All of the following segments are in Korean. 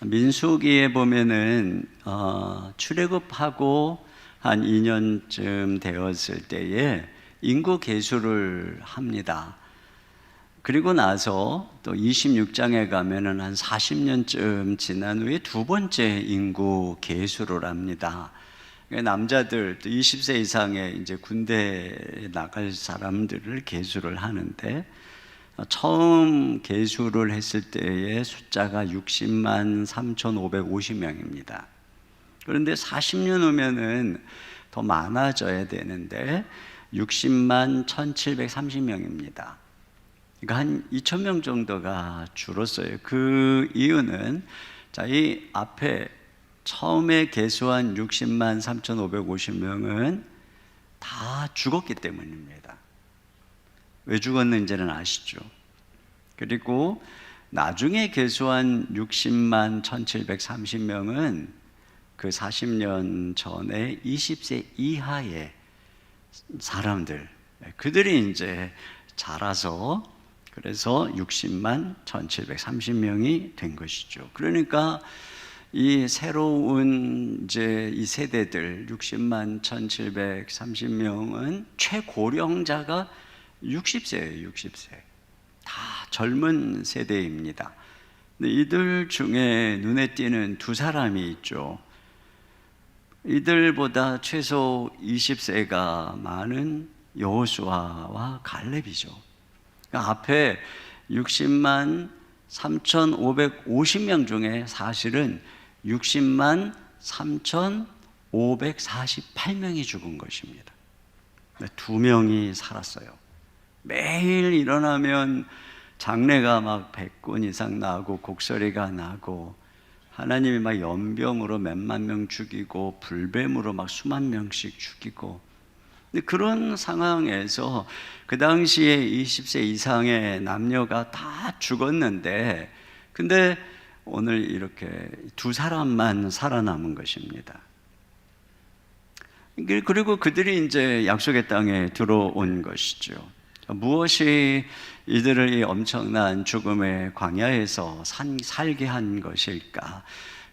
민수기에 보면은 출애굽하고 한 2년쯤 되었을 때에 인구 계수를 합니다. 그리고 나서 또 26장에 가면은 한 40년쯤 지난 후에 두 번째 인구 계수를 합니다. 남자들 또 20세 이상의 이제 군대에 나갈 사람들을 계수를 하는데, 처음 계수를 했을 때의 숫자가 60만 3,550명입니다. 그런데 40년 후면은 더 많아져야 되는데 60만 1,730명입니다. 그러니까 한 2,000명 정도가 줄었어요. 그 이유는 이 앞에 처음에 계수한 60만 3,550명은 다 죽었기 때문입니다. 왜 죽었는지는 아시죠? 그리고 나중에 계수한 60만 1,730명은 그 40년 전에 20세 이하의 사람들, 그들이 이제 자라서 그래서 60만 1,730명이 된 것이죠. 그러니까 이 새로운 이제 이 세대들 60만 1,730명은 최고령자가 60세예요. 60세. 다 젊은 세대입니다. 근데 이들 중에 눈에 띄는 두 사람이 있죠. 이들보다 최소 20세가 많은 여호수아와 갈렙이죠. 그러니까 앞에 60만 3,550명 중에 사실은 60만 3,548명이 죽은 것입니다. 두 명이 살았어요. 매일 일어나면 장례가 막 100건 이상 나고 곡소리가 나고, 하나님이 막 연병으로 몇만 명 죽이고 불뱀으로 막 수만 명씩 죽이고, 근데 그런 상황에서 그 당시에 20세 이상의 남녀가 다 죽었는데, 근데 오늘 이렇게 두 사람만 살아남은 것입니다. 그리고 그들이 이제 약속의 땅에 들어온 것이죠. 무엇이 이들을 이 엄청난 죽음의 광야에서 살게 한 것일까?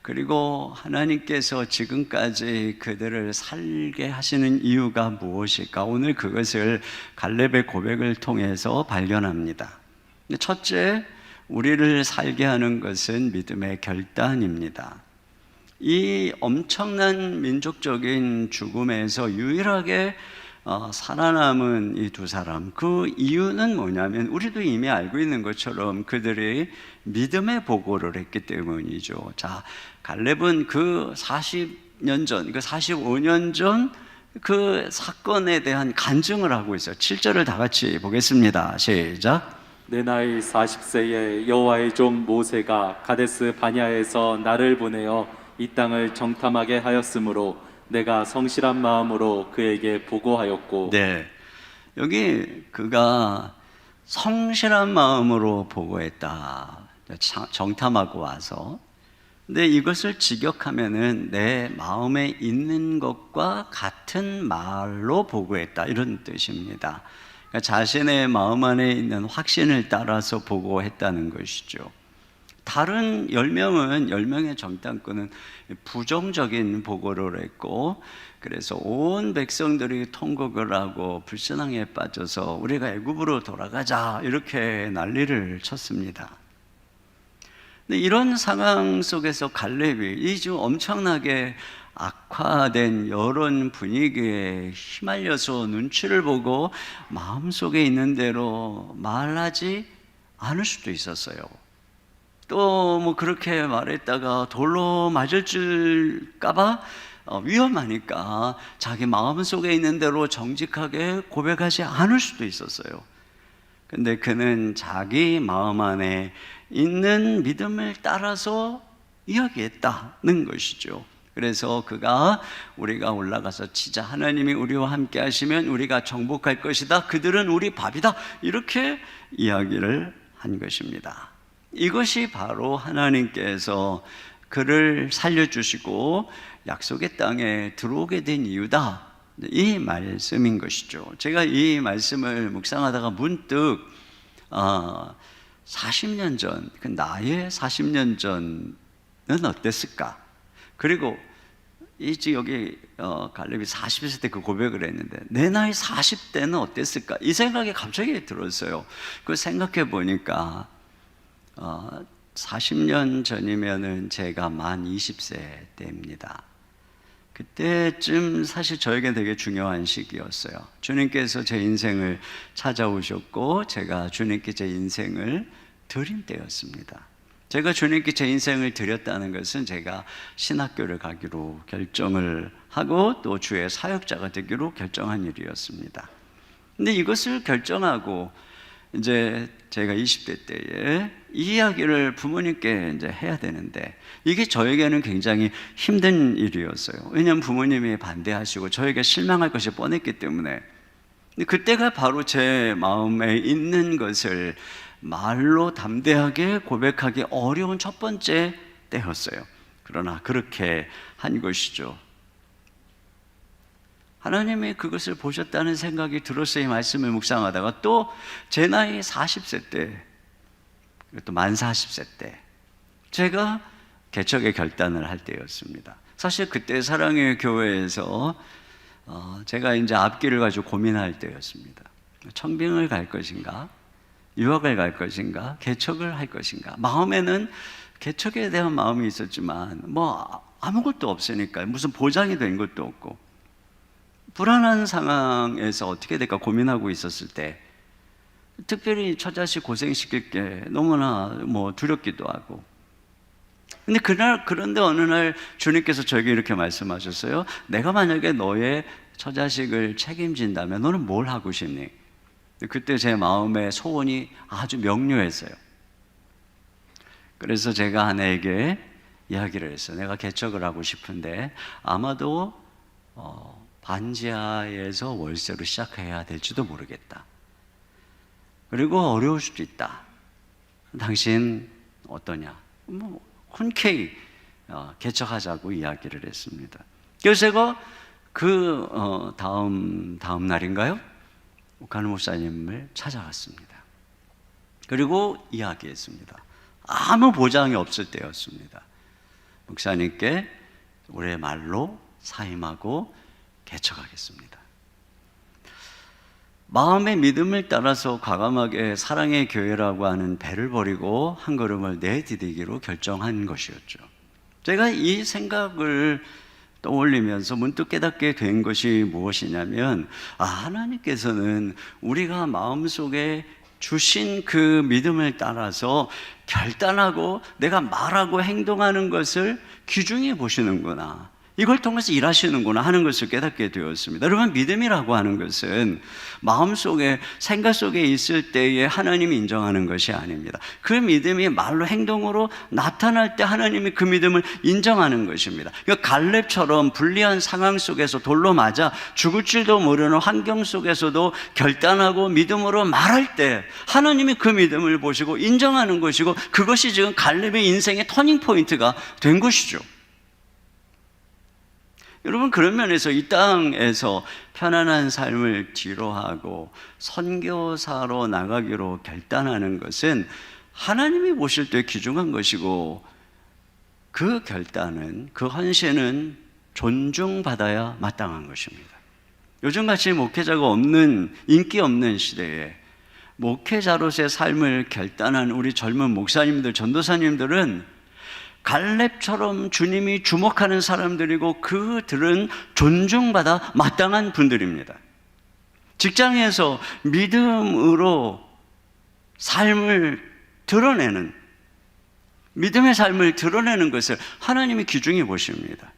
그리고 하나님께서 지금까지 그들을 살게 하시는 이유가 무엇일까? 오늘 그것을 갈렙의 고백을 통해서 발견합니다. 첫째, 우리를 살게 하는 것은 믿음의 결단입니다. 이 엄청난 민족적인 죽음에서 유일하게 살아남은 이 두 사람, 그 이유는 뭐냐면 우리도 이미 알고 있는 것처럼 그들이 믿음의 보고를 했기 때문이죠. 자, 갈렙은 그 40년 전, 그 45년 전 그 사건에 대한 간증을 하고 있어요. 7절을 다 같이 보겠습니다. 시작. 내 나이 40세에 여호와의 종 모세가 가데스 바냐에서 나를 보내어 이 땅을 정탐하게 하였으므로 내가 성실한 마음으로 그에게 보고하였고. 네, 여기 그가 성실한 마음으로 보고했다. 정탐하고 와서. 근데 이것을 직역하면은 내 마음에 있는 것과 같은 말로 보고했다, 이런 뜻입니다. 그러니까 자신의 마음 안에 있는 확신을 따라서 보고했다는 것이죠. 다른 10명은 10명의 정탐꾼은 부정적인 보고를 했고, 그래서 온 백성들이 통곡을 하고 불신앙에 빠져서 우리가 애굽으로 돌아가자 이렇게 난리를 쳤습니다. 근데 이런 상황 속에서 갈렙이 이 좀 엄청나게 악화된 여론 분위기에 휘말려서 눈치를 보고 마음속에 있는 대로 말하지 않을 수도 있었어요. 또 뭐 그렇게 말했다가 돌로 맞을 줄까봐 위험하니까 자기 마음속에 있는 대로 정직하게 고백하지 않을 수도 있었어요. 근데 그는 자기 마음 안에 있는 믿음을 따라서 이야기했다는 것이죠. 그래서 그가 우리가 올라가서 치자, 하나님이 우리와 함께 하시면 우리가 정복할 것이다, 그들은 우리 밥이다, 이렇게 이야기를 한 것입니다. 이것이 바로 하나님께서 그를 살려주시고 약속의 땅에 들어오게 된 이유다, 이 말씀인 것이죠. 제가 이 말씀을 묵상하다가 문득 40년 전, 나의 40년 전 어땠을까? 그리고 여기 갈렙이 40세 때 그 고백을 했는데 내 나이 40대는 어땠을까? 이 생각이 갑자기 들었어요. 그 생각해 보니까 40년 전이면은 제가 만 20세 때입니다. 그때쯤 사실 저에게 되게 중요한 시기였어요. 주님께서 제 인생을 찾아오셨고 제가 주님께 제 인생을 드린 때였습니다. 제가 주님께 제 인생을 드렸다는 것은 제가 신학교를 가기로 결정을 하고 또 주의 사역자가 되기로 결정한 일이었습니다. 근데 이것을 결정하고 이제 제가 20대 때에 이 이야기를 부모님께 이제 해야 되는데 이게 저에게는 굉장히 힘든 일이었어요. 왜냐하면 부모님이 반대하시고 저에게 실망할 것이 뻔했기 때문에. 근데 그때가 바로 제 마음에 있는 것을 말로 담대하게 고백하기 어려운 첫 번째 때였어요. 그러나 그렇게 한 것이죠. 하나님이 그것을 보셨다는 생각이 들었어요. 이 말씀을 묵상하다가 또 제 나이 40세 때, 또 만 40세 때 제가 개척의 결단을 할 때였습니다. 사실 그때 사랑의 교회에서 제가 이제 앞길을 가지고 고민할 때였습니다. 청빙을 갈 것인가? 유학을 갈 것인가? 개척을 할 것인가? 마음에는 개척에 대한 마음이 있었지만 뭐 아무것도 없으니까 무슨 보장이 된 것도 없고 불안한 상황에서 어떻게 될까 고민하고 있었을 때 특별히 처자식 고생시킬 게 너무나 뭐 두렵기도 하고 근데 그런데 어느 날 주님께서 저에게 이렇게 말씀하셨어요. 내가 만약에 너의 처자식을 책임진다면 너는 뭘 하고 싶니? 그때 제 마음의 소원이 아주 명료했어요. 그래서 제가 아내에게 이야기를 했어요. 내가 개척을 하고 싶은데 아마도 반지하에서 월세로 시작해야 될지도 모르겠다. 그리고 어려울 수도 있다. 당신 어떠냐? 뭐 흔쾌히 개척하자고 이야기를 했습니다. 그래서 제가 그 다음 날인가요? 오카노 목사님을 찾아갔습니다. 그리고 이야기했습니다. 아무 보장이 없을 때였습니다. 목사님께 올해 말로 사임하고 개척하겠습니다. 마음의 믿음을 따라서 과감하게 사랑의 교회라고 하는 배를 버리고 한 걸음을 내디디기로 결정한 것이었죠. 제가 이 생각을 떠올리면서 문득 깨닫게 된 것이 무엇이냐면 하나님께서는 우리가 마음속에 주신 그 믿음을 따라서 결단하고 내가 말하고 행동하는 것을 귀중히 보시는구나, 이걸 통해서 일하시는구나 하는 것을 깨닫게 되었습니다. 여러분, 믿음이라고 하는 것은 마음속에 생각 속에 있을 때에 하나님이 인정하는 것이 아닙니다. 그 믿음이 말로 행동으로 나타날 때 하나님이 그 믿음을 인정하는 것입니다. 그러니까 갈렙처럼 불리한 상황 속에서 돌로 맞아 죽을 줄도 모르는 환경 속에서도 결단하고 믿음으로 말할 때 하나님이 그 믿음을 보시고 인정하는 것이고, 그것이 지금 갈렙의 인생의 터닝 포인트가 된 것이죠. 여러분, 그런 면에서 이 땅에서 편안한 삶을 뒤로하고 선교사로 나가기로 결단하는 것은 하나님이 보실 때 귀중한 것이고, 그 결단은, 그 헌신은 존중받아야 마땅한 것입니다. 요즘같이 목회자가 없는, 인기 없는 시대에 목회자로서의 삶을 결단한 우리 젊은 목사님들, 전도사님들은 갈렙처럼 주님이 주목하는 사람들이고, 그들은 존중받아 마땅한 분들입니다. 직장에서 믿음으로 삶을 드러내는, 믿음의 삶을 드러내는 것을 하나님이 귀중히 보십니다.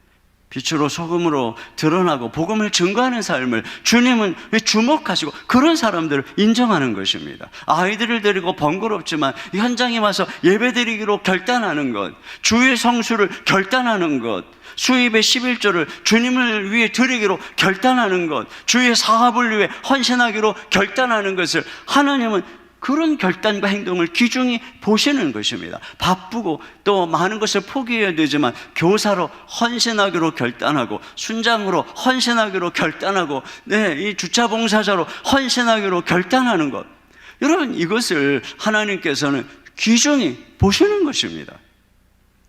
빛으로 소금으로 드러나고 복음을 증거하는 삶을 주님은 주목하시고 그런 사람들을 인정하는 것입니다. 아이들을 데리고 번거롭지만 현장에 와서 예배드리기로 결단하는 것, 주의 성수를 결단하는 것, 수입의 11조를 주님을 위해 드리기로 결단하는 것, 주의 사업을 위해 헌신하기로 결단하는 것을 하나님은 그런 결단과 행동을 귀중히 보시는 것입니다. 바쁘고 또 많은 것을 포기해야 되지만 교사로 헌신하기로 결단하고, 순장으로 헌신하기로 결단하고, 이 주차 봉사자로 헌신하기로 결단하는 것, 여러분, 이것을 하나님께서는 귀중히 보시는 것입니다.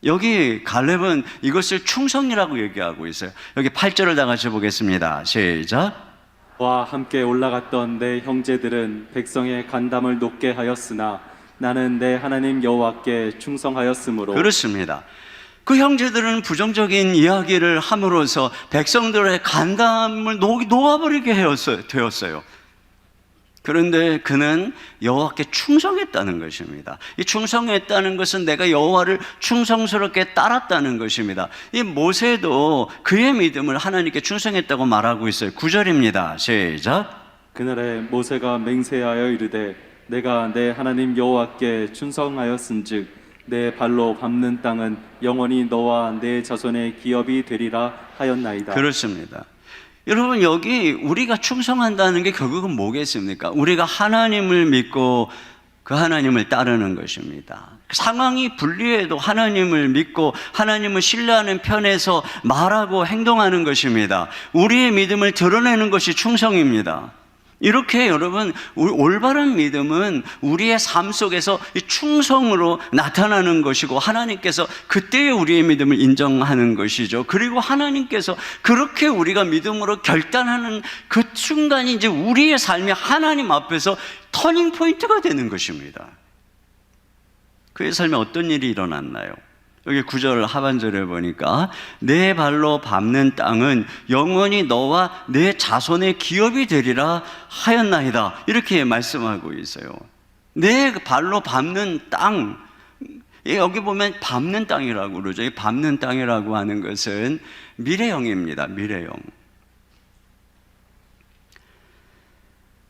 여기 갈렙은 이것을 충성이라고 얘기하고 있어요. 여기 8절을 다 같이 보겠습니다. 시작. 와 함께 올라갔던 내 형제들은 백성의 간담을 높게 하였으나 나는 내 하나님 여호와께 충성하였으므로. 그렇습니다. 그 형제들은 부정적인 이야기를 함으로써 백성들의 간담을 녹아버리게 되었어요. 그런데 그는 여호와께 충성했다는 것입니다. 이 충성했다는 것은 내가 여호와를 충성스럽게 따랐다는 것입니다. 이 모세도 그의 믿음을 하나님께 충성했다고 말하고 있어요. 9절입니다. 시작. 그날에 모세가 맹세하여 이르되 내가 내 하나님 여호와께 충성하였은즉 내 발로 밟는 땅은 영원히 너와 내 자손의 기업이 되리라 하였나이다. 그렇습니다. 여러분, 여기 우리가 충성한다는 게 결국은 뭐겠습니까? 우리가 하나님을 믿고 그 하나님을 따르는 것입니다. 상황이 불리해도 하나님을 믿고 하나님을 신뢰하는 편에서 말하고 행동하는 것입니다. 우리의 믿음을 드러내는 것이 충성입니다. 이렇게 여러분, 올바른 믿음은 우리의 삶 속에서 이 충성으로 나타나는 것이고 하나님께서 그때의 우리의 믿음을 인정하는 것이죠. 그리고 하나님께서 그렇게 우리가 믿음으로 결단하는 그 순간이 이제 우리의 삶이 하나님 앞에서 터닝 포인트가 되는 것입니다. 그의 삶에 어떤 일이 일어났나요? 여기 9절 하반절에 보니까 내 발로 밟는 땅은 영원히 너와 내 자손의 기업이 되리라 하였나이다, 이렇게 말씀하고 있어요. 내 발로 밟는 땅, 여기 보면 밟는 땅이라고 그러죠. 이 밟는 땅이라고 하는 것은 미래형입니다. 미래형.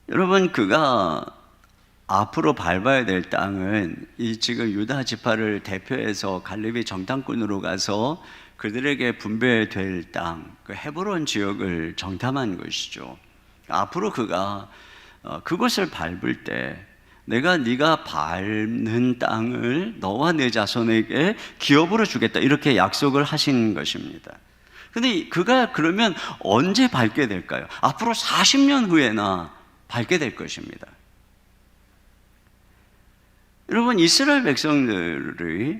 여러분, 그가 앞으로 밟아야 될 땅은 이 지금 유다 지파를 대표해서 갈렙이 정탐꾼으로 가서 그들에게 분배될 땅, 그 헤브론 지역을 정탐한 것이죠. 앞으로 그가 그것을 밟을 때 내가 네가 밟는 땅을 너와 내 자손에게 기업으로 주겠다, 이렇게 약속을 하신 것입니다. 근데 그가 그러면 언제 밟게 될까요? 앞으로 40년 후에나 밟게 될 것입니다. 여러분, 이스라엘 백성들이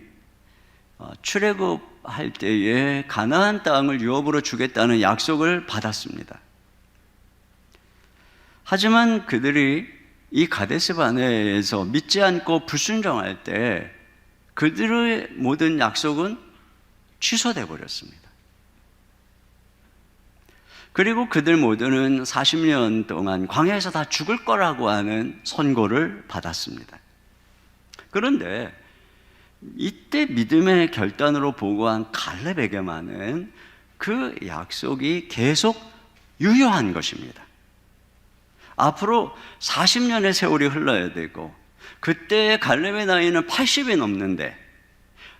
출애굽할 때에 가나안 땅을 유업으로 주겠다는 약속을 받았습니다. 하지만 그들이 이 가데스 바네에서 믿지 않고 불순종할 때 그들의 모든 약속은 취소돼 버렸습니다. 그리고 그들 모두는 40년 동안 광야에서 다 죽을 거라고 하는 선고를 받았습니다. 그런데 이때 믿음의 결단으로 보고한 갈렙에게만은 그 약속이 계속 유효한 것입니다. 앞으로 40년의 세월이 흘러야 되고 그때 갈렙의 나이는 80이 넘는데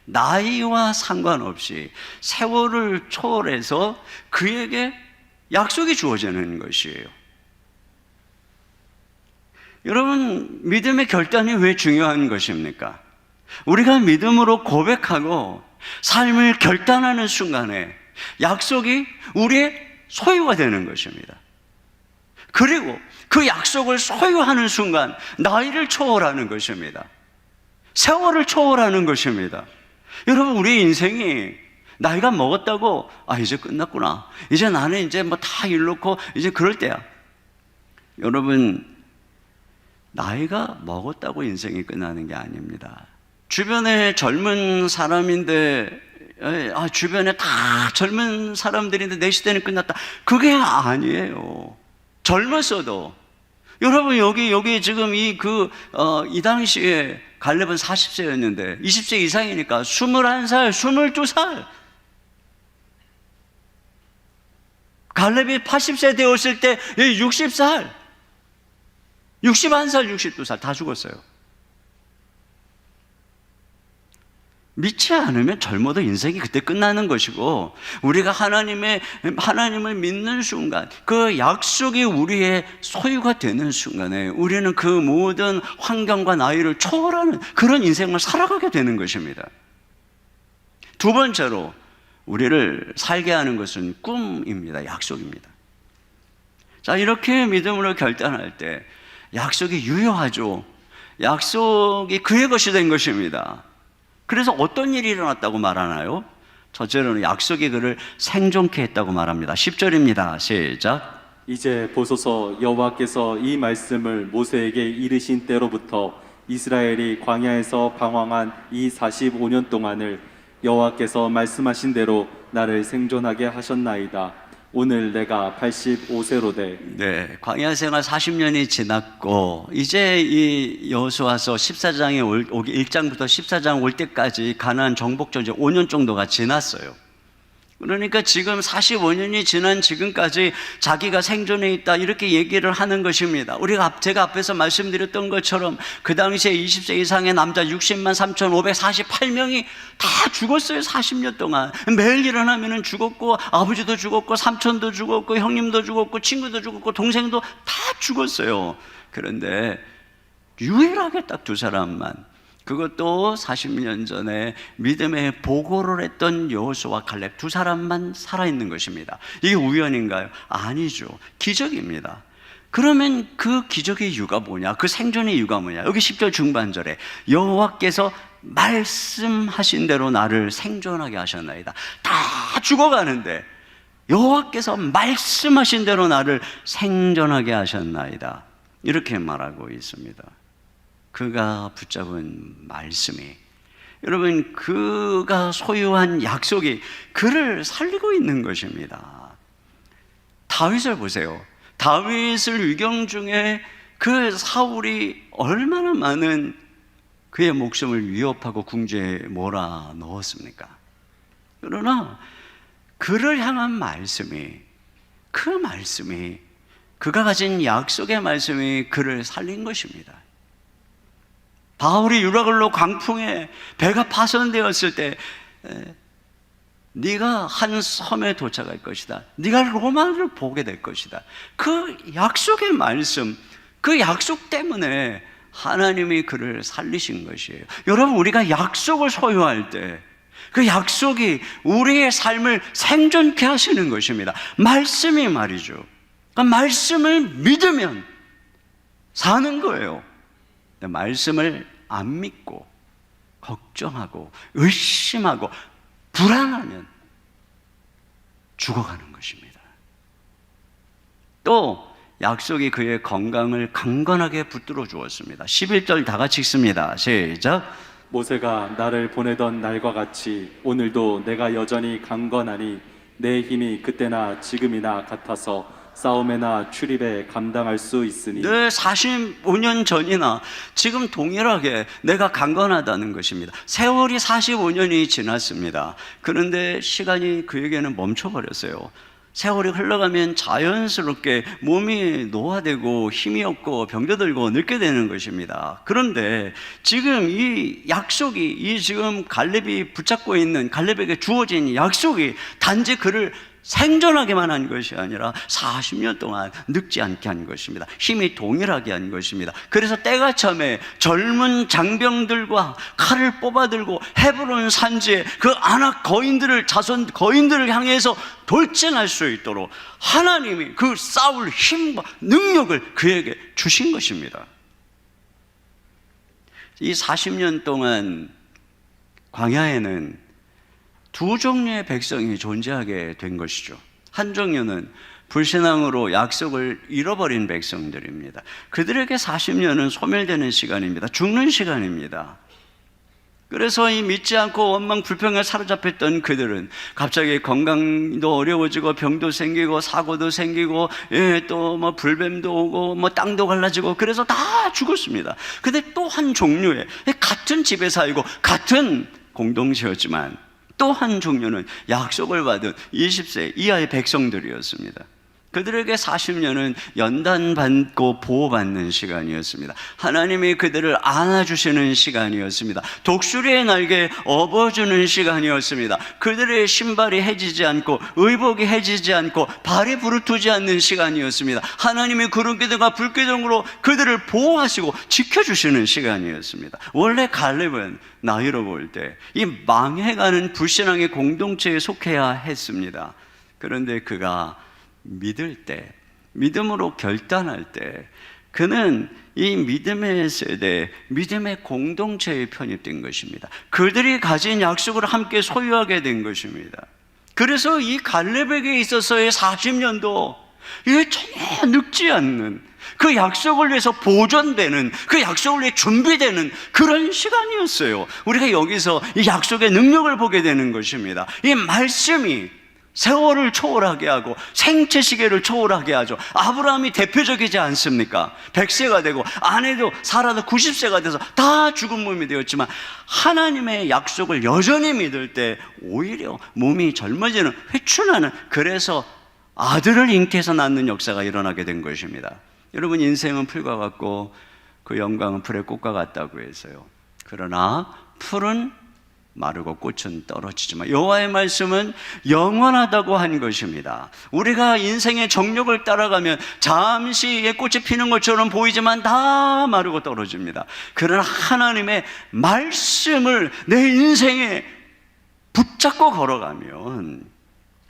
나이와 상관없이 세월을 초월해서 그에게 약속이 주어지는 것이에요. 여러분, 믿음의 결단이 왜 중요한 것입니까? 우리가 믿음으로 고백하고 삶을 결단하는 순간에 약속이 우리의 소유가 되는 것입니다. 그리고 그 약속을 소유하는 순간 나이를 초월하는 것입니다. 세월을 초월하는 것입니다. 여러분, 우리 인생이 나이가 먹었다고 이제 끝났구나, 이제 나는 이제 뭐 다 일놓고 이제 그럴 때야. 여러분, 나이가 먹었다고 인생이 끝나는 게 아닙니다. 주변에 젊은 사람인데 주변에 다 젊은 사람들인데 내 시대는 끝났다, 그게 아니에요. 젊었어도 여러분, 여기 지금 이 당시에 갈렙은 40세였는데 20세 이상이니까 21살, 22살. 갈렙이 80세 되었을 때 60살, 61살, 62살 다 죽었어요. 믿지 않으면 젊어도 인생이 그때 끝나는 것이고, 우리가 하나님을 믿는 순간, 그 약속이 우리의 소유가 되는 순간에 우리는 그 모든 환경과 나이를 초월하는 그런 인생을 살아가게 되는 것입니다. 두 번째로 우리를 살게 하는 것은 꿈입니다. 약속입니다. 자, 이렇게 믿음으로 결단할 때 약속이 유효하죠. 약속이 그의 것이 된 것입니다. 그래서 어떤 일이 일어났다고 말하나요? 첫째로는 약속이 그를 생존케 했다고 말합니다. 10절입니다. 시작. 이제 보소서, 여호와께서 이 말씀을 모세에게 이르신 때로부터 이스라엘이 광야에서 방황한 이 45년 동안을 여호와께서 말씀하신 대로 나를 생존하게 하셨나이다. 오늘 내가 85세로 돼. 네, 광야 생활 40년이 지났고 이제 이 여호수아서 14장에 1장부터 14장 올 때까지 가나안 정복 전쟁 5년 정도가 지났어요. 그러니까 지금 45년이 지난 지금까지 자기가 생존해 있다 이렇게 얘기를 하는 것입니다. 제가 앞에서 말씀드렸던 것처럼 그 당시에 20세 이상의 남자 60만 3,548명이 다 죽었어요. 40년 동안 매일 일어나면 죽었고, 아버지도 죽었고, 삼촌도 죽었고, 형님도 죽었고, 친구도 죽었고, 동생도 다 죽었어요. 그런데 유일하게 딱 두 사람만, 그것도 40년 전에 믿음의 보고를 했던 여호수아와 갈렙 두 사람만 살아있는 것입니다. 이게 우연인가요? 아니죠. 기적입니다. 그러면 그 기적의 이유가 뭐냐? 그 생존의 이유가 뭐냐? 여기 10절 중반절에 여호와께서 말씀하신 대로 나를 생존하게 하셨나이다. 다 죽어가는데 여호와께서 말씀하신 대로 나를 생존하게 하셨나이다. 이렇게 말하고 있습니다. 그가 붙잡은 말씀이, 여러분, 그가 소유한 약속이 그를 살리고 있는 것입니다. 다윗을 보세요. 다윗을 위경 중에 그 사울이 얼마나 많은 그의 목숨을 위협하고 궁지에 몰아 넣었습니까? 그러나 그를 향한 말씀이, 그 말씀이, 그가 가진 약속의 말씀이 그를 살린 것입니다. 바울이 유라굴로 광풍에 배가 파손되었을 때 네가 한 섬에 도착할 것이다, 네가 로마를 보게 될 것이다, 그 약속의 말씀, 그 약속 때문에 하나님이 그를 살리신 것이에요. 여러분, 우리가 약속을 소유할 때 그 약속이 우리의 삶을 생존케 하시는 것입니다. 말씀이 말이죠. 그 말씀을 믿으면 사는 거예요. 말씀을 안 믿고 걱정하고 의심하고 불안하면 죽어가는 것입니다. 또 약속이 그의 건강을 강건하게 붙들어 주었습니다. 11절 다 같이 읽습니다. 시작. 모세가 나를 보내던 날과 같이 오늘도 내가 여전히 강건하니 내 힘이 그때나 지금이나 같아서 싸움에나 출입에 감당할 수 있으니. 네, 45년 전이나 지금 동일하게 내가 강건하다는 것입니다. 세월이 45년이 지났습니다. 그런데 시간이 그에게는 멈춰버렸어요. 세월이 흘러가면 자연스럽게 몸이 노화되고 힘이 없고 병겨들고 늙게 되는 것입니다. 그런데 지금 이 약속이, 이 지금 갈렙이 붙잡고 있는, 갈렙에게 주어진 약속이 단지 그를 생존하게만 한 것이 아니라 40년 동안 늙지 않게 한 것입니다. 힘이 동일하게 한 것입니다. 그래서 때가 참에 젊은 장병들과 칼을 뽑아들고 헤브론 산지에 그 아낙 거인들을, 자손 거인들을 향해서 돌진할 수 있도록 하나님이 그 싸울 힘과 능력을 그에게 주신 것입니다. 이 40년 동안 광야에는 두 종류의 백성이 존재하게 된 것이죠. 한 종류는 불신앙으로 약속을 잃어버린 백성들입니다. 그들에게 40년은 소멸되는 시간입니다. 죽는 시간입니다. 그래서 이 믿지 않고 원망 불평에 사로잡혔던 그들은 갑자기 건강도 어려워지고 병도 생기고 사고도 생기고, 또 뭐 불뱀도 오고 뭐 땅도 갈라지고, 그래서 다 죽었습니다. 근데 또 한 종류의, 같은 집에 살고 같은 공동체였지만 또 한 종류는 약속을 받은 20세 이하의 백성들이었습니다. 그들에게 40년은 연단받고 보호받는 시간이었습니다. 하나님이 그들을 안아주시는 시간이었습니다. 독수리의 날개에 업어주는 시간이었습니다. 그들의 신발이 해지지 않고 의복이 해지지 않고 발이 부르트지 않는 시간이었습니다. 하나님이 구름 기둥과 불 기둥으로 그들을 보호하시고 지켜주시는 시간이었습니다. 원래 갈렙은 나이로 볼 때 이 망해가는 불신앙의 공동체에 속해야 했습니다. 그런데 그가 믿을 때, 믿음으로 결단할 때 그는 이 믿음의 세대, 믿음의 공동체에 편입된 것입니다. 그들이 가진 약속을 함께 소유하게 된 것입니다. 그래서 이 갈렙에게 있어서의 40년도 이게 전혀 늙지 않는, 그 약속을 위해서 보존되는, 그 약속을 위해 준비되는 그런 시간이었어요. 우리가 여기서 이 약속의 능력을 보게 되는 것입니다. 이 말씀이 세월을 초월하게 하고 생체 시계를 초월하게 하죠. 아브라함이 대표적이지 않습니까? 100세가 되고 아내도 사라도 90세가 돼서 다 죽은 몸이 되었지만 하나님의 약속을 여전히 믿을 때 오히려 몸이 젊어지는, 회춘하는, 그래서 아들을 잉태해서 낳는 역사가 일어나게 된 것입니다. 여러분, 인생은 풀과 같고 그 영광은 풀의 꽃과 같다고 해서요. 그러나 풀은 마르고 꽃은 떨어지지만 여호와의 말씀은 영원하다고 한 것입니다. 우리가 인생의 정욕을 따라가면 잠시 꽃이 피는 것처럼 보이지만 다 마르고 떨어집니다. 그러나 하나님의 말씀을 내 인생에 붙잡고 걸어가면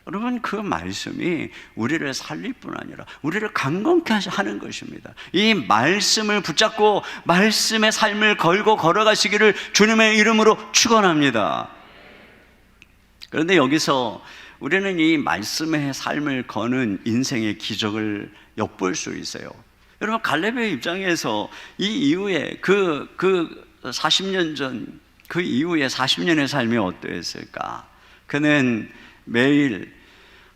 여러분, 그 말씀이 우리를 살릴 뿐 아니라 우리를 강건케 하는 것입니다. 이 말씀을 붙잡고 말씀의 삶을 걸고 걸어가시기를 주님의 이름으로 축원합니다. 그런데 여기서 우리는 이 말씀의 삶을 거는 인생의 기적을 엿볼 수 있어요. 여러분, 갈렙의 입장에서 이 이후에 그 40년 전, 그 이후에 40년의 삶이 어떠했을까? 그는 매일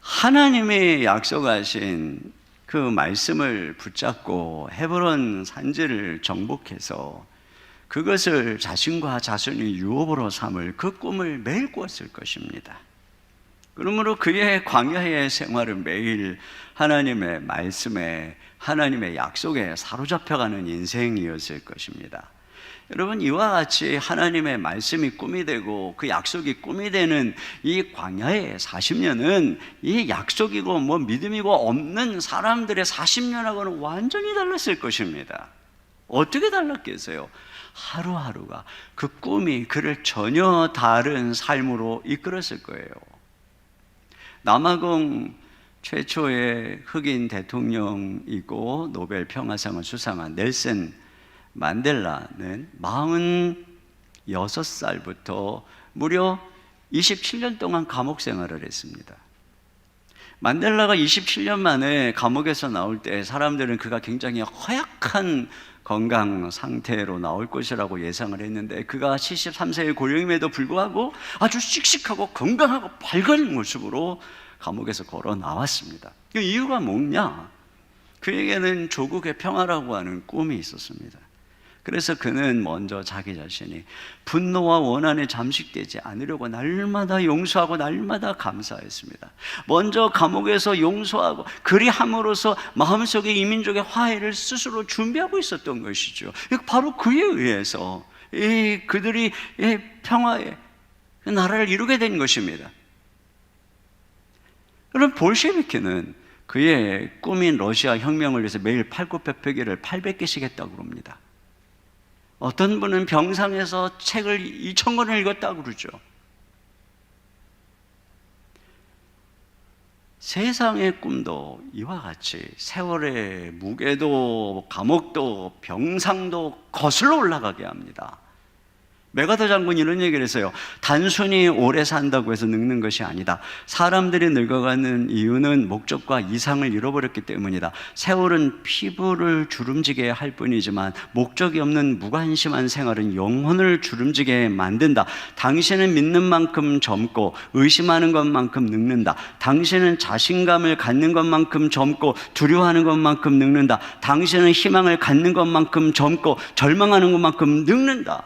하나님이 약속하신 그 말씀을 붙잡고 헤브론 산지를 정복해서 그것을 자신과 자손이 유업으로 삼을 그 꿈을 매일 꾸었을 것입니다. 그러므로 그의 광야의 생활은 매일 하나님의 말씀에, 하나님의 약속에 사로잡혀가는 인생이었을 것입니다. 여러분, 이와 같이 하나님의 말씀이 꿈이 되고 그 약속이 꿈이 되는 이 광야의 40년은 이 약속이고 뭐 믿음이고 없는 사람들의 40년하고는 완전히 달랐을 것입니다. 어떻게 달랐겠어요? 하루하루가 그 꿈이 그를 전혀 다른 삶으로 이끌었을 거예요. 남아공 최초의 흑인 대통령이고 노벨 평화상을 수상한 넬슨 만델라는 46살부터 무려 27년 동안 감옥 생활을 했습니다. 만델라가 27년 만에 감옥에서 나올 때 사람들은 그가 굉장히 허약한 건강 상태로 나올 것이라고 예상을 했는데 그가 73세의 고령임에도 불구하고 아주 씩씩하고 건강하고 밝은 모습으로 감옥에서 걸어 나왔습니다. 그 이유가 뭐냐? 그에게는 조국의 평화라고 하는 꿈이 있었습니다. 그래서 그는 먼저 자기 자신이 분노와 원한에 잠식되지 않으려고 날마다 용서하고 날마다 감사했습니다. 먼저 감옥에서 용서하고 그리함으로써 마음속에 이민족의 화해를 스스로 준비하고 있었던 것이죠. 바로 그에 의해서 그들이 평화의 나라를 이루게 된 것입니다. 그럼 볼셰비키는 그의 꿈인 러시아 혁명을 위해서 매일 팔굽혀펴기를 800개씩 했다고 합니다. 어떤 분은 병상에서 책을 2000권을 읽었다고 그러죠. 세상의 꿈도 이와 같이 세월의 무게도 감옥도 병상도 거슬러 올라가게 합니다. 메가더 장군이 이런 얘기를 했어요. 단순히 오래 산다고 해서 늙는 것이 아니다. 사람들이 늙어가는 이유는 목적과 이상을 잃어버렸기 때문이다. 세월은 피부를 주름지게 할 뿐이지만 목적이 없는 무관심한 생활은 영혼을 주름지게 만든다. 당신은 믿는 만큼 젊고 의심하는 것만큼 늙는다. 당신은 자신감을 갖는 것만큼 젊고 두려워하는 것만큼 늙는다. 당신은 희망을 갖는 것만큼 젊고 절망하는 것만큼 늙는다.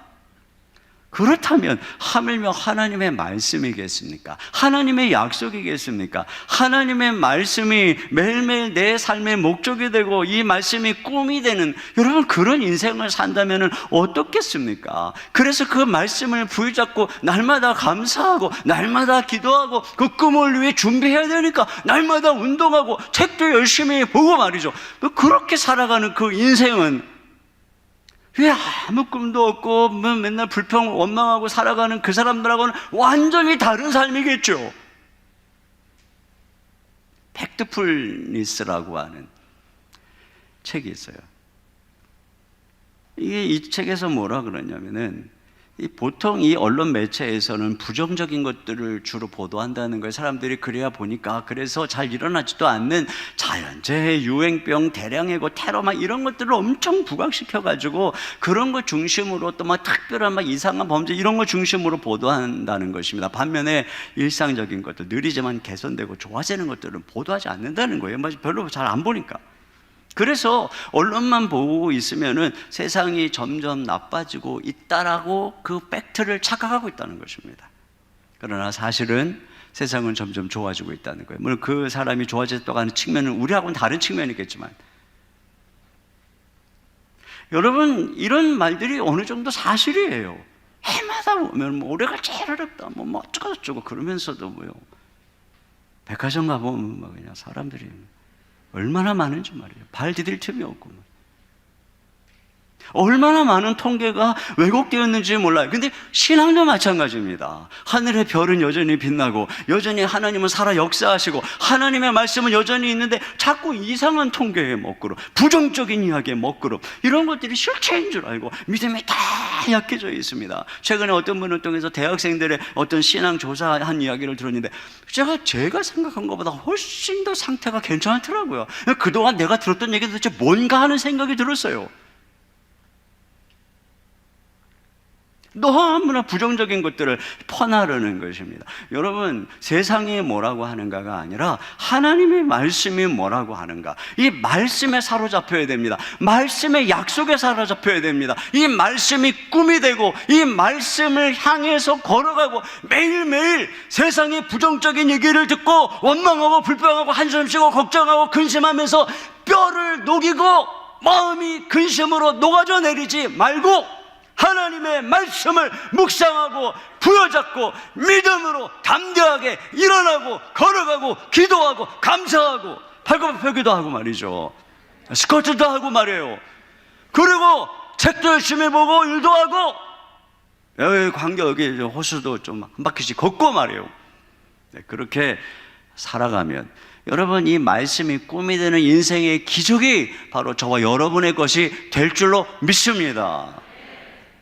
그렇다면 하물며 하나님의 말씀이겠습니까? 하나님의 약속이겠습니까? 하나님의 말씀이 매일매일 내 삶의 목적이 되고 이 말씀이 꿈이 되는, 여러분, 그런 인생을 산다면 어떻겠습니까? 그래서 그 말씀을 붙잡고 날마다 감사하고 날마다 기도하고 그 꿈을 위해 준비해야 되니까 날마다 운동하고 책도 열심히 보고 말이죠. 그렇게 살아가는 그 인생은 왜 아무 꿈도 없고 맨날 불평 원망하고 살아가는 그 사람들하고는 완전히 다른 삶이겠죠. 팩트풀니스라고 하는 책이 있어요. 이게 이 책에서 뭐라 그러냐면은 보통 이 언론 매체에서는 부정적인 것들을 주로 보도한다는 거예요. 사람들이 그래야 보니까. 그래서 잘 일어나지도 않는 자연재해, 유행병, 대량해고, 테러 막 이런 것들을 엄청 부각시켜가지고 그런 거 중심으로 또 막 특별한 막 이상한 범죄 이런 거 중심으로 보도한다는 것입니다. 반면에 일상적인 것들, 느리지만 개선되고 좋아지는 것들은 보도하지 않는다는 거예요. 별로 잘 안 보니까. 그래서 언론만 보고 있으면은 세상이 점점 나빠지고 있다라고 그 팩트를 착각하고 있다는 것입니다. 그러나 사실은 세상은 점점 좋아지고 있다는 거예요. 물론 그 사람이 좋아졌다고 하는 측면은 우리하고는 다른 측면이겠지만, 여러분 이런 말들이 어느 정도 사실이에요. 해마다 보면 올해가 제일 어렵다, 뭐 어쩌고 그러면서도 백화점 가보면 그냥 사람들이 얼마나 많은지 말이에요. 발 디딜 틈이 없고 얼마나 많은 통계가 왜곡되었는지 몰라요. 근데 신앙도 마찬가지입니다. 하늘의 별은 여전히 빛나고 여전히 하나님은 살아 역사하시고 하나님의 말씀은 여전히 있는데 자꾸 이상한 통계에 먹그룹, 부정적인 이야기에 먹그룹, 이런 것들이 실체인 줄 알고 믿음이 다 약해져 있습니다. 최근에 어떤 분을 통해서 대학생들의 어떤 신앙 조사한 이야기를 들었는데 제가 생각한 것보다 훨씬 더 상태가 괜찮더라고요. 그동안 내가 들었던 얘기도 도대체 뭔가 하는 생각이 들었어요. 너무나 부정적인 것들을 퍼나르는 것입니다. 여러분, 세상이 뭐라고 하는가가 아니라 하나님의 말씀이 뭐라고 하는가, 이 말씀에 사로잡혀야 됩니다. 말씀의 약속에 사로잡혀야 됩니다. 이 말씀이 꿈이 되고 이 말씀을 향해서 걸어가고 매일매일 세상의 부정적인 얘기를 듣고 원망하고 불평하고 한숨 쉬고 걱정하고 근심하면서 뼈를 녹이고 마음이 근심으로 녹아져 내리지 말고 하나님의 말씀을 묵상하고 부여잡고 믿음으로 담대하게 일어나고 걸어가고 기도하고 감사하고 팔굽혀펴기도 하고 말이죠. 스쿼트도 하고 말이에요. 그리고 책도 열심히 보고 일도 하고 여기 광교 여기 호수도 좀 한 바퀴씩 걷고 말이에요. 그렇게 살아가면 여러분, 이 말씀이 꿈이 되는 인생의 기적이 바로 저와 여러분의 것이 될 줄로 믿습니다.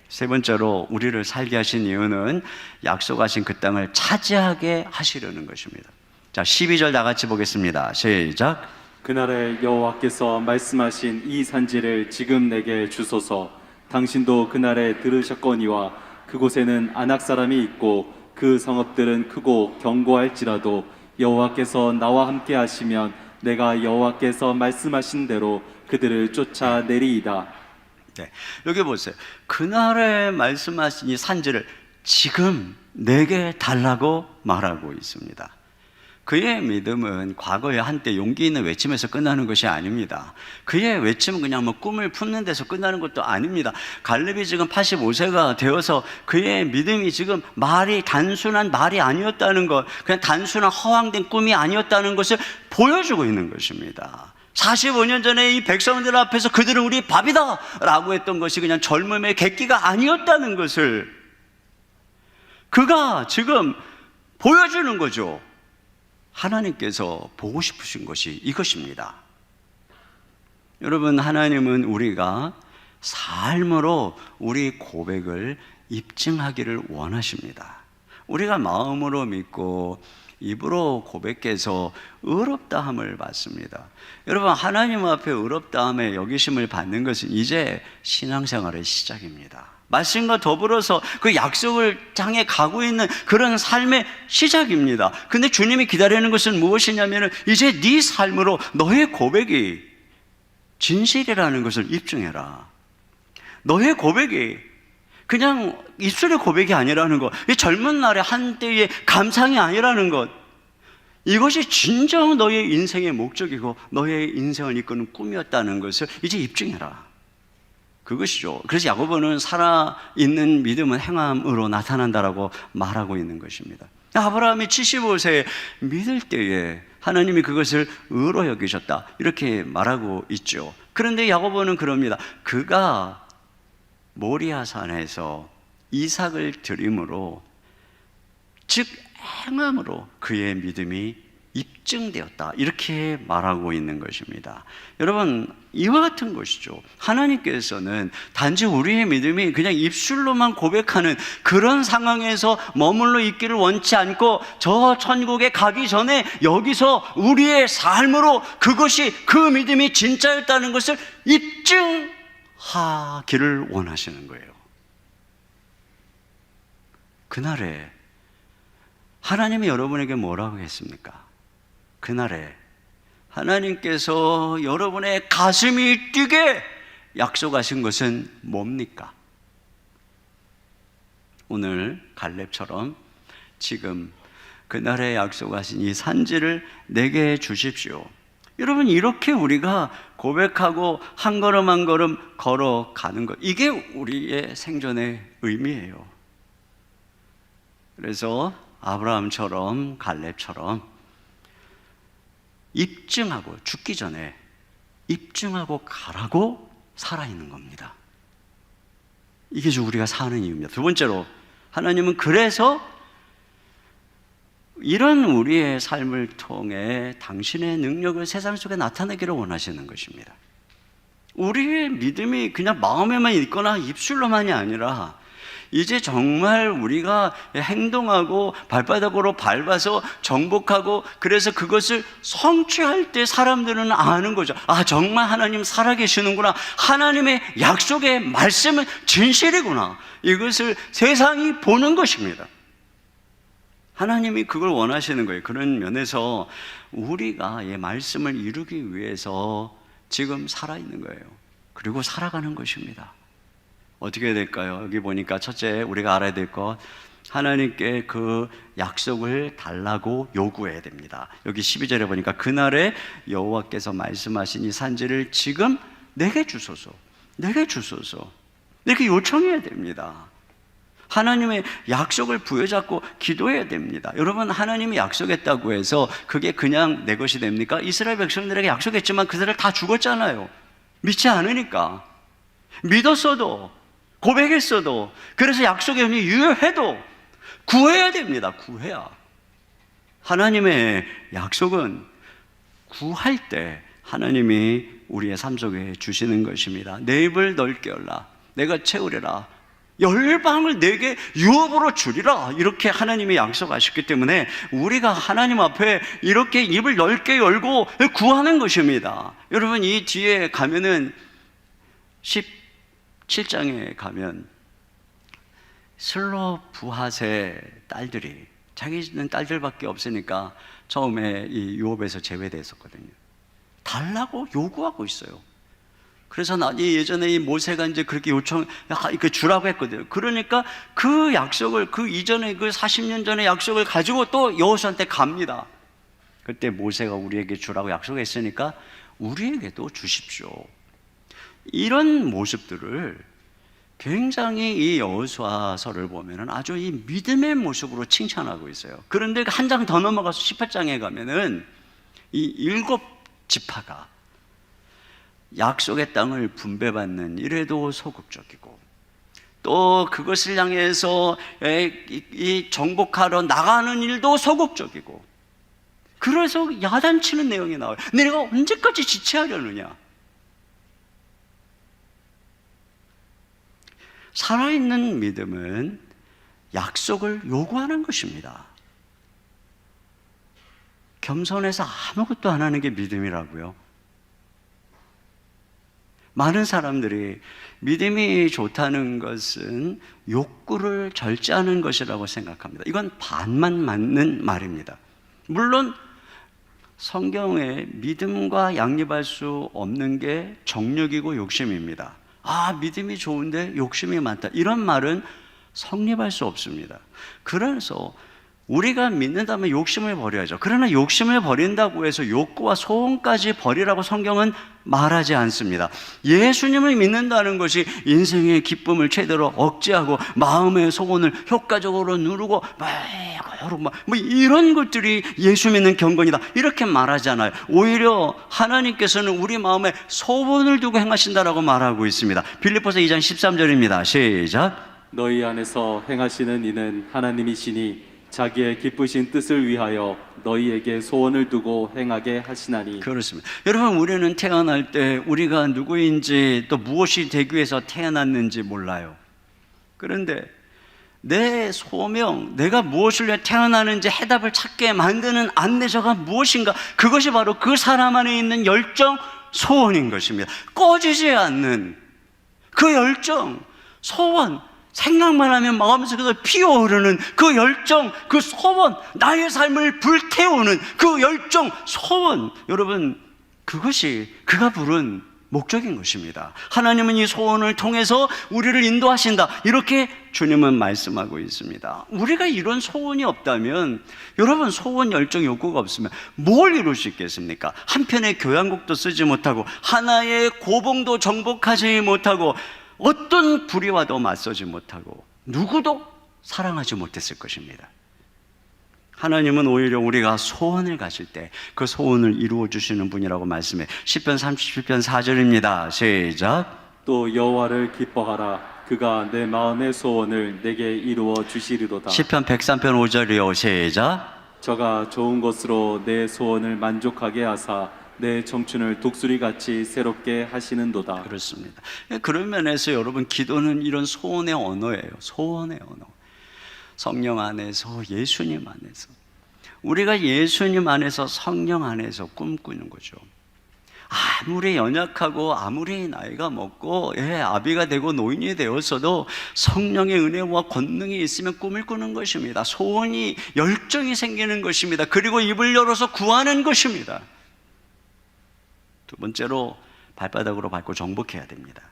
세 번째로 우리를 살게 하신 이유는 약속하신 그 땅을 차지하게 하시려는 것입니다. 자, 12절 다 같이 보겠습니다. 시작. 그날에 여호와께서 말씀하신 이 산지를 지금 내게 주소서. 당신도 그날에 들으셨거니와 그곳에는 아낙 사람이 있고 그 성읍들은 크고 견고할지라도 여호와께서 나와 함께 하시면 내가 여호와께서 말씀하신 대로 그들을 쫓아내리이다. 네, 여기 보세요. 그날에 말씀하신 이 산지를 지금 내게 달라고 말하고 있습니다. 그의 믿음은 과거에 한때 용기 있는 외침에서 끝나는 것이 아닙니다. 그의 외침은 그냥 꿈을 품는 데서 끝나는 것도 아닙니다. 갈렙이 지금 85세가 되어서 그의 믿음이 지금 단순한 말이 아니었다는 것, 그냥 단순한 허황된 꿈이 아니었다는 것을 보여주고 있는 것입니다. 45년 전에 이 백성들 앞에서 그들은 우리 밥이다 라고 했던 것이 그냥 젊음의 객기가 아니었다는 것을 그가 지금 보여주는 거죠. 하나님께서 보고 싶으신 것이 이것입니다. 여러분, 하나님은 우리가 삶으로 우리 고백을 입증하기를 원하십니다. 우리가 마음으로 믿고 입으로 고백해서 의롭다함을 받습니다. 여러분, 하나님 앞에 의롭다함에 여기심을 받는 것은 이제 신앙생활의 시작입니다. 말씀과 더불어서 그 약속을 향해 가고 있는 그런 삶의 시작입니다. 근데 주님이 기다리는 것은 무엇이냐면 이제 네 삶으로 너의 고백이 진실이라는 것을 입증해라. 너의 고백이 그냥 입술의 고백이 아니라는 것, 이 젊은 날의 한때의 감상이 아니라는 것, 이것이 진정 너의 인생의 목적이고 너의 인생을 이끄는 꿈이었다는 것을 이제 입증해라. 그것이죠. 그래서 야고보는 살아있는 믿음은 행함으로 나타난다라고 말하고 있는 것입니다. 아브라함이 75세에 믿을 때에 하나님이 그것을 의로 여기셨다 이렇게 말하고 있죠. 그런데 야고보는 그럽니다. 그가 모리아산에서 이삭을 드림으로, 즉 행함으로 그의 믿음이 입증되었다, 이렇게 말하고 있는 것입니다. 여러분, 이와 같은 것이죠. 하나님께서는 단지 우리의 믿음이 그냥 입술로만 고백하는 그런 상황에서 머물러 있기를 원치 않고, 저 천국에 가기 전에 여기서 우리의 삶으로 그것이, 그 믿음이 진짜였다는 것을 입증하기를 원하시는 거예요. 그날에 하나님이 여러분에게 뭐라고 했습니까? 그날에 하나님께서 여러분의 가슴이 뛰게 약속하신 것은 뭡니까? 오늘 갈렙처럼 지금 그날에 약속하신 이 산지를 내게 주십시오. 여러분, 이렇게 우리가 고백하고 한 걸음 한 걸음 걸어가는 것, 이게 우리의 생존의 의미예요. 그래서 아브라함처럼, 갈렙처럼 입증하고, 죽기 전에 입증하고 가라고 살아있는 겁니다. 이게 우리가 사는 이유입니다. 두 번째로, 하나님은 그래서 이런 우리의 삶을 통해 당신의 능력을 세상 속에 나타내기를 원하시는 것입니다. 우리의 믿음이 그냥 마음에만 있거나 입술로만이 아니라, 이제 정말 우리가 행동하고 발바닥으로 밟아서 정복하고, 그래서 그것을 성취할 때 사람들은 아는 거죠. 아, 정말 하나님 살아계시는구나, 하나님의 약속의 말씀은 진실이구나, 이것을 세상이 보는 것입니다. 하나님이 그걸 원하시는 거예요. 그런 면에서 우리가 이 말씀을 이루기 위해서 지금 살아있는 거예요. 그리고 살아가는 것입니다. 어떻게 해야 될까요? 여기 보니까 첫째, 우리가 알아야 될 것, 하나님께 그 약속을 달라고 요구해야 됩니다. 여기 12절에 보니까 그날에 여호와께서 말씀하신 이 산지를 지금 내게 주소서, 내게 주소서, 이렇게 요청해야 됩니다. 하나님의 약속을 부여잡고 기도해야 됩니다. 여러분, 하나님이 약속했다고 해서 그게 그냥 내 것이 됩니까? 이스라엘 백성들에게 약속했지만 그들을 다 죽었잖아요. 믿지 않으니까. 믿었어도, 고백했어도, 그래서 약속의 은이 유효해도 구해야 됩니다. 구해야. 하나님의 약속은 구할 때 하나님이 우리의 삶 속에 주시는 것입니다. 내 입을 넓게 열라, 내가 채우리라, 열방을 내게 유업으로 주리라, 이렇게 하나님이 약속하셨기 때문에 우리가 하나님 앞에 이렇게 입을 넓게 열고 구하는 것입니다. 여러분, 이 뒤에 가면은 17장에 가면 슬로브핫의 딸들이, 자기는 딸들밖에 없으니까 처음에 이 유업에서 제외됐었거든요. 달라고 요구하고 있어요. 그래서 예전에 이 모세가 이제 그렇게 이렇게 주라고 했거든요. 그러니까 그 약속을, 그 이전에, 그 40년 전의 약속을 가지고 또 여호수아한테 갑니다. 그때 모세가 우리에게 주라고 약속했으니까 우리에게도 주십시오. 이런 모습들을 굉장히 이 여호수아서를 보면은 아주 이 믿음의 모습으로 칭찬하고 있어요. 그런데 한 장 더 넘어가서 18장에 가면은 이 7지파가 약속의 땅을 분배받는 일에도 소극적이고, 또 그것을 향해서 이 정복하러 나가는 일도 소극적이고, 그래서 야단치는 내용이 나와요. 내가 언제까지 지체하려느냐. 살아있는 믿음은 약속을 요구하는 것입니다. 겸손해서 아무것도 안 하는 게 믿음이라고요. 많은 사람들이 믿음이 좋다는 것은 욕구를 절제하는 것이라고 생각합니다. 이건 반만 맞는 말입니다. 물론 성경에 믿음과 양립할 수 없는 게 정욕이고 욕심입니다. 아, 믿음이 좋은데 욕심이 많다, 이런 말은 성립할 수 없습니다. 그래서 우리가 믿는다면 욕심을 버려야죠. 그러나 욕심을 버린다고 해서 욕구와 소원까지 버리라고 성경은 말하지 않습니다. 예수님을 믿는다는 것이 인생의 기쁨을 최대로 억제하고 마음의 소원을 효과적으로 누르고 뭐 이런 것들이 예수 믿는 경건이다, 이렇게 말하잖아요. 오히려 하나님께서는 우리 마음에 소원을 두고 행하신다라고 말하고 있습니다. 빌립보서 2장 13절입니다. 시작. 너희 안에서 행하시는 이는 하나님이시니 자기의 기쁘신 뜻을 위하여 너희에게 소원을 두고 행하게 하시나니. 그렇습니다. 여러분, 우리는 태어날 때 우리가 누구인지 또 무엇이 되기 위해서 태어났는지 몰라요. 그런데 내 소명, 내가 무엇을 위해 태어나는지 해답을 찾게 만드는 안내자가 무엇인가? 그것이 바로 그 사람 안에 있는 열정, 소원인 것입니다. 꺼지지 않는 그 열정, 소원, 생각만 하면 마음속에서 피어오르는 그 열정, 그 소원, 나의 삶을 불태우는 그 열정, 소원. 여러분, 그것이 그가 부른 목적인 것입니다. 하나님은 이 소원을 통해서 우리를 인도하신다, 이렇게 주님은 말씀하고 있습니다. 우리가 이런 소원이 없다면, 여러분, 소원, 열정, 욕구가 없으면 뭘 이룰 수 있겠습니까? 한 편의 교향곡도 쓰지 못하고, 하나의 고봉도 정복하지 못하고, 어떤 불의와도 맞서지 못하고, 누구도 사랑하지 못했을 것입니다. 하나님은 오히려 우리가 소원을 가질 때 그 소원을 이루어 주시는 분이라고 말씀해. 시편 37편 4절입니다. 시작. 또 여호와를 기뻐하라. 그가 내 마음의 소원을 내게 이루어 주시리로다. 시편 103편 5절이요. 시작. 저가 좋은 것으로 내 소원을 만족하게 하사 내 청춘을 독수리같이 새롭게 하시는도다. 그렇습니다. 그런 면에서 여러분, 기도는 이런 소원의 언어예요. 소원의 언어. 성령 안에서, 예수님 안에서, 우리가 예수님 안에서, 성령 안에서 꿈꾸는 거죠. 아무리 연약하고 아무리 나이가 먹고 아비가 되고 노인이 되었어도 성령의 은혜와 권능이 있으면 꿈을 꾸는 것입니다. 소원이, 열정이 생기는 것입니다. 그리고 입을 열어서 구하는 것입니다. 두 번째로, 발바닥으로 밟고 정복해야 됩니다.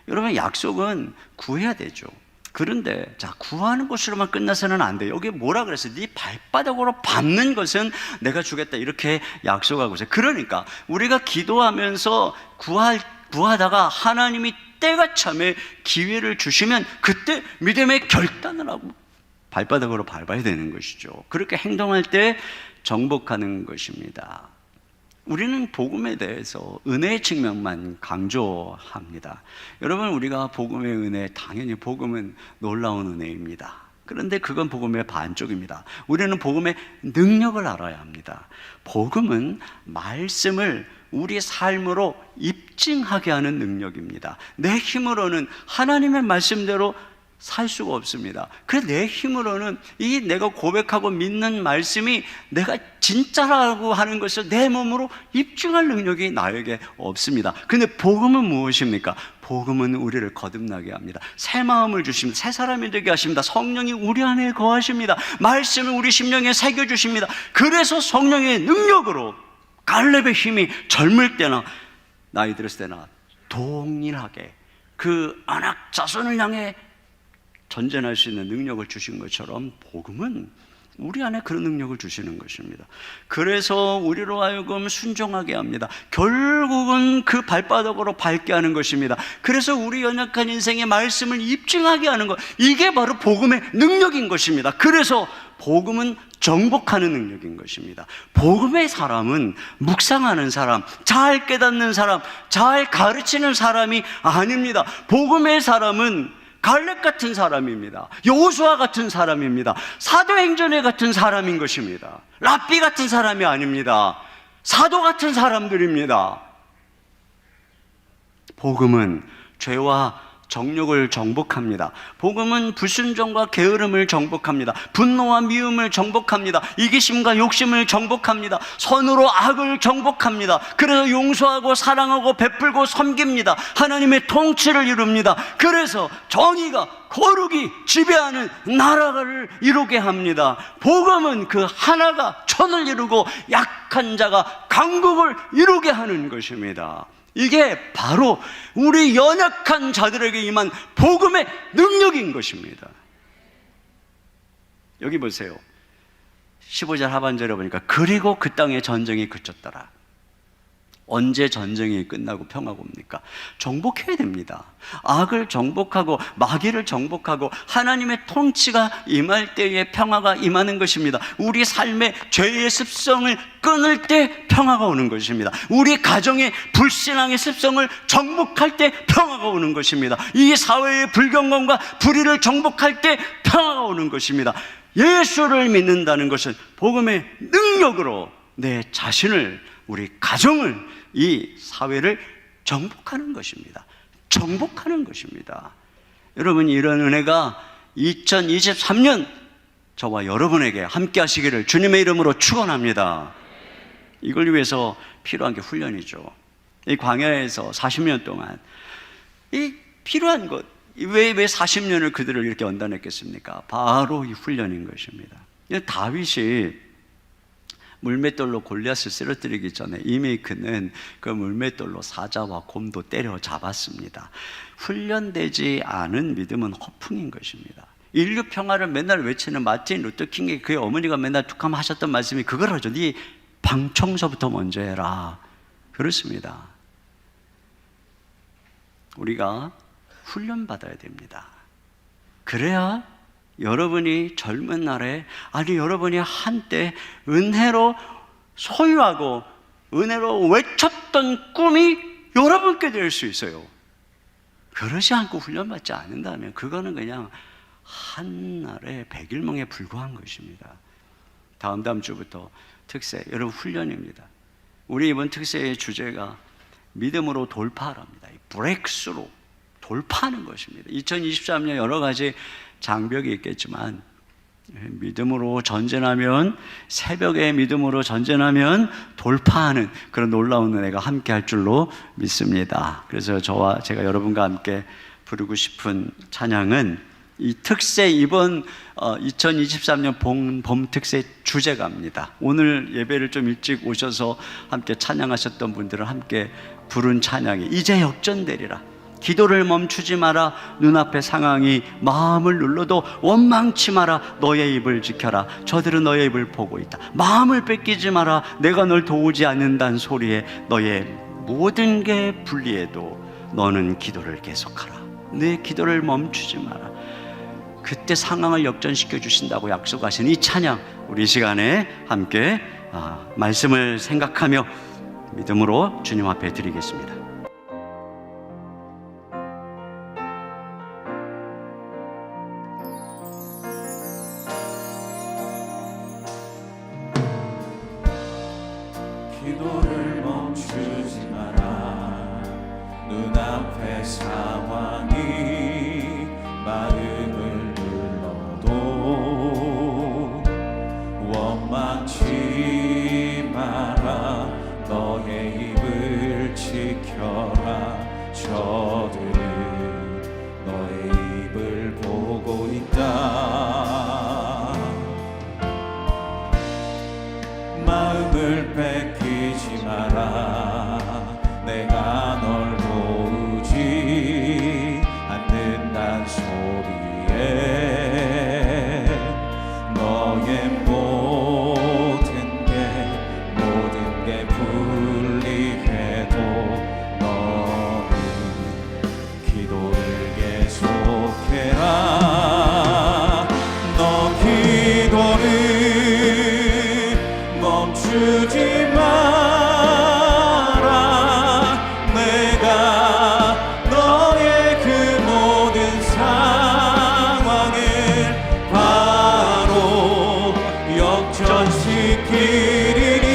여러분, 약속은 구해야 되죠. 그런데 자, 구하는 것으로만 끝나서는 안 돼요. 여기 뭐라 그랬어요? 네 발바닥으로 밟는 것은 내가 주겠다, 이렇게 약속하고 있어요. 그러니까 우리가 기도하면서 구하다가 하나님이 때가 참에 기회를 주시면 그때 믿음의 결단을 하고 발바닥으로 밟아야 되는 것이죠. 그렇게 행동할 때 정복하는 것입니다. 우리는 복음에 대해서 은혜의 측면만 강조합니다. 여러분, 우리가 복음의 은혜, 당연히 복음은 놀라운 은혜입니다. 그런데 그건 복음의 반쪽입니다. 우리는 복음의 능력을 알아야 합니다. 복음은 말씀을 우리 삶으로 입증하게 하는 능력입니다. 내 힘으로는 하나님의 말씀대로 살 수가 없습니다. 그래서 내 힘으로는 이 내가 고백하고 믿는 말씀이 내가 진짜라고 하는 것을 내 몸으로 입증할 능력이 나에게 없습니다. 그런데 복음은 무엇입니까? 복음은 우리를 거듭나게 합니다. 새 마음을 주십니다. 새 사람이 되게 하십니다. 성령이 우리 안에 거하십니다. 말씀을 우리 심령에 새겨주십니다. 그래서 성령의 능력으로 갈렙의 힘이 젊을 때나 나이 들었을 때나 동일하게 그 안악 자손을 향해 전쟁할 수 있는 능력을 주신 것처럼 복음은 우리 안에 그런 능력을 주시는 것입니다. 그래서 우리로 하여금 순종하게 합니다. 결국은 그 발바닥으로 밟게 하는 것입니다. 그래서 우리 연약한 인생의 말씀을 입증하게 하는 것, 이게 바로 복음의 능력인 것입니다. 그래서 복음은 정복하는 능력인 것입니다. 복음의 사람은 묵상하는 사람, 잘 깨닫는 사람, 잘 가르치는 사람이 아닙니다. 복음의 사람은 갈렙 같은 사람입니다. 여호수아 같은 사람입니다. 사도행전에 같은 사람인 것입니다. 랍비 같은 사람이 아닙니다. 사도 같은 사람들입니다. 복음은 죄와 정욕을 정복합니다. 복음은 불순종과 게으름을 정복합니다. 분노와 미움을 정복합니다. 이기심과 욕심을 정복합니다. 선으로 악을 정복합니다. 그래서 용서하고 사랑하고 베풀고 섬깁니다. 하나님의 통치를 이룹니다. 그래서 정의가, 거룩이 지배하는 나라를 이루게 합니다. 복음은 그 하나가 천을 이루고 약한 자가 강국을 이루게 하는 것입니다. 이게 바로 우리 연약한 자들에게 임한 복음의 능력인 것입니다. 여기 보세요. 15절 하반절에 보니까 그리고 그 땅에 전쟁이 그쳤더라. 언제 전쟁이 끝나고 평화가 옵니까? 정복해야 됩니다. 악을 정복하고 마귀를 정복하고 하나님의 통치가 임할 때에 평화가 임하는 것입니다. 우리 삶의 죄의 습성을 끊을 때 평화가 오는 것입니다. 우리 가정의 불신앙의 습성을 정복할 때 평화가 오는 것입니다. 이 사회의 불경건과 불의를 정복할 때 평화가 오는 것입니다. 예수를 믿는다는 것은 복음의 능력으로 내 자신을, 우리 가정을, 이 사회를 정복하는 것입니다. 정복하는 것입니다. 여러분, 이런 은혜가 2023년 저와 여러분에게 함께 하시기를 주님의 이름으로 축원합니다. 이걸 위해서 필요한 게 훈련이죠. 이 광야에서 40년 동안 이 필요한 것, 왜 40년을 그들을 이렇게 연단했겠습니까? 바로 이 훈련인 것입니다. 다윗이 물맷돌로 골리앗을 쓰러뜨리기 전에 이미 그는 그 물맷돌로 사자와 곰도 때려잡았습니다. 훈련되지 않은 믿음은 허풍인 것입니다. 인류 평화를 맨날 외치는 마틴 루터킹의 그의 어머니가 맨날 툭하면 하셨던 말씀이 그거라죠. 네 방 청소부터 먼저 해라. 그렇습니다. 우리가 훈련받아야 됩니다. 그래야 여러분이 젊은 날에, 아니 여러분이 한때 은혜로 소유하고 은혜로 외쳤던 꿈이 여러분께 될 수 있어요. 그러지 않고 훈련받지 않는다면 그거는 그냥 한날의 백일몽에 불과한 것입니다. 다음 주부터 특세, 여러분 훈련입니다. 우리 이번 특세의 주제가 믿음으로 돌파하랍니다. 브레이크스루, 돌파하는 것입니다. 2023년 여러 가지 장벽이 있겠지만 믿음으로 전진하면, 새벽에 믿음으로 전진하면 돌파하는 그런 놀라운 은혜가 함께 할 줄로 믿습니다. 그래서 제가 여러분과 함께 부르고 싶은 찬양은 이 특세, 이번 2023년 봄 특세 주제가입니다. 오늘 예배를 좀 일찍 오셔서 함께 찬양하셨던 분들은 함께 부른 찬양이 이제 역전되리라. 기도를 멈추지 마라. 눈앞의 상황이 마음을 눌러도 원망치 마라. 너의 입을 지켜라. 저들은 너의 입을 보고 있다. 마음을 뺏기지 마라. 내가 널 도우지 않는다는 소리에 너의 모든 게 불리해도 너는 기도를 계속하라. 내 기도를 멈추지 마라. 그때 상황을 역전시켜 주신다고 약속하신 이 찬양, 우리 시간에 함께 말씀을 생각하며 믿음으로 주님 앞에 드리겠습니다. 기도를 멈추지 마라. 눈앞의 상황이 마음을 눌러도 원망치 마라. 너의 입을 지켜라. 저들은 너의 입을 보고 있다. 마음을 뺏기지 마라. 내가 널 도우지 않는단 소리에 너의 모든 게 불리해도 너는 기도를 계속해라. 너 기도를 멈추지 마라. 내가 너의 그 모든 상황을 바로 역전시키리니.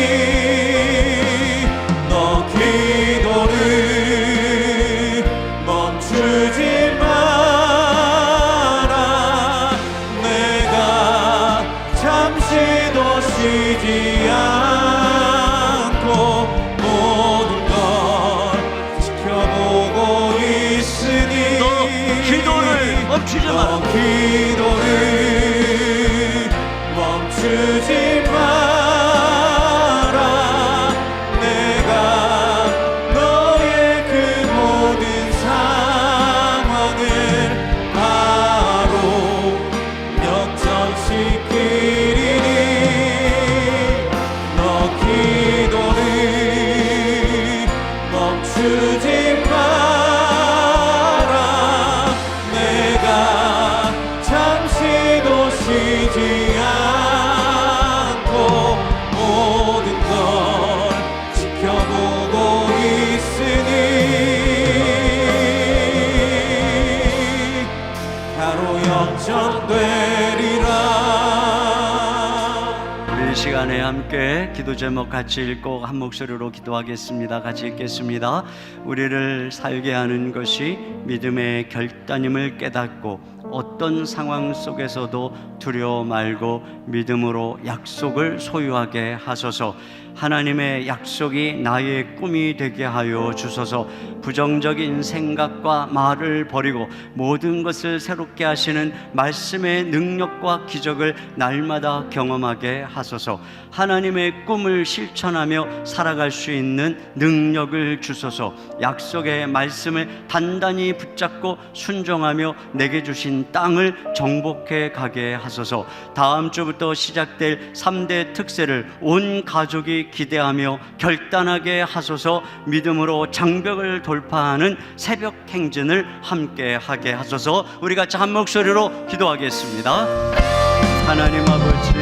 너 기도를 멈추지 마라. 내가 잠시도 쉬지 않고 모든 걸 지켜보고 있으니. 너 기도를 멈추지 마라. 너 기도를 멈추지 마라. 내가 너의 그 모든 상황을 바로 역전시키리니. 너 기도를 멈추지 마라. 내가 잠시도 쉬지 않고 모든 걸 지켜보고 있으니. 바로 역전되리라. 시간에 함께 기도 제목 같이 읽고 한 목소리로 기도하겠습니다. 같이 읽겠습니다. 우리를 살게 하는 것이 믿음의 결단임을 깨닫고 어떤 상황 속에서도 두려워 말고 믿음으로 약속을 소유하게 하소서. 하나님의 약속이 나의 꿈이 되게 하여 주소서. 부정적인 생각과 말을 버리고 모든 것을 새롭게 하시는 말씀의 능력과 기적을 날마다 경험하게 하소서. 하나님의 꿈을 실천하며 살아갈 수 있는 능력을 주소서. 약속의 말씀을 단단히 붙잡고 순종하며 내게 주신 땅을 정복해 가게 하소서. 다음 주부터 시작될 3대 특세를 온 가족이 기대하며 결단하게 하소서. 믿음으로 장벽을 돌파하는 새벽 행진을 함께 하게 하소서. 우리 같이 한 목소리로 기도하겠습니다. 하나님 아버지,